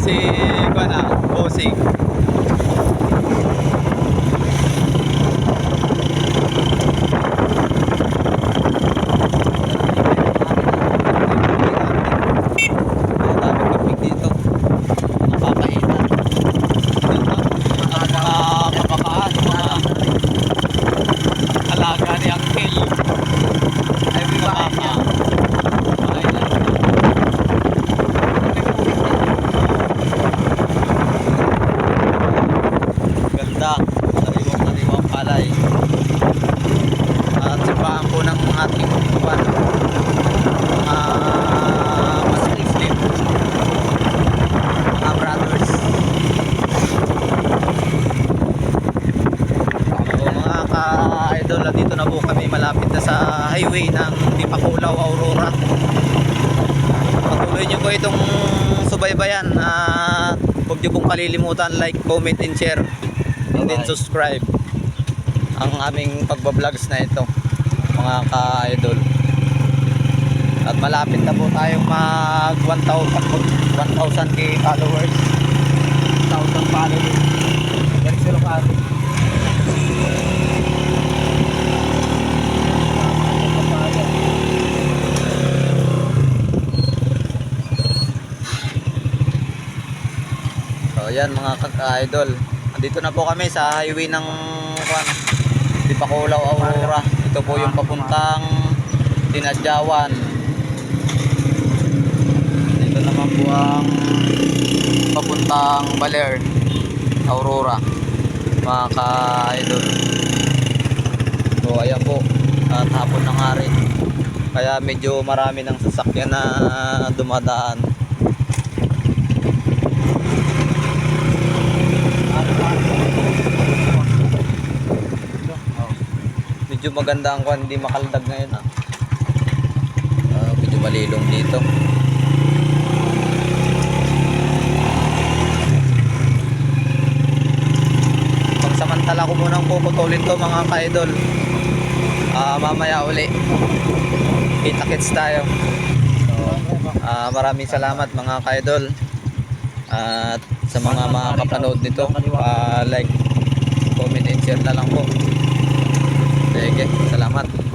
si Kuana, Bossing. Sariwang palay at sipahan po ng ating mga muslim mga brothers. So, mga ka-idol, dito na po kami malapit na sa highway ng Dipakulaw, Aurora. Patuloy nyo po itong subaybayan at huwag nyo pong kalilimutan like, comment and share and then subscribe ang aming pagbabloggs na ito mga ka-idol. At malapit na po tayong mag 1,000k followers, 1,000 followers. Galing sila ka. So yan mga ka-idol, dito na po kami sa highway ng Dipakulaw, Aurora. Ito po yung papuntang Dinadyawan. Dito naman po ang papuntang Baler, Aurora mga ka-idol. So ayan po, at hapon na nga rin, kaya medyo marami ng sasakyan na dumadaan. Medyo maganda ang kuwan, hindi makaldag ngayon medyo malilong dito. Pagsamantala ko munang puputulin to mga ka-idol. Mamaya uli kita-kits tayo. Maraming salamat mga ka-idol at sa mga kapanood nito, like, comment and share na lang po. Sige, salamat.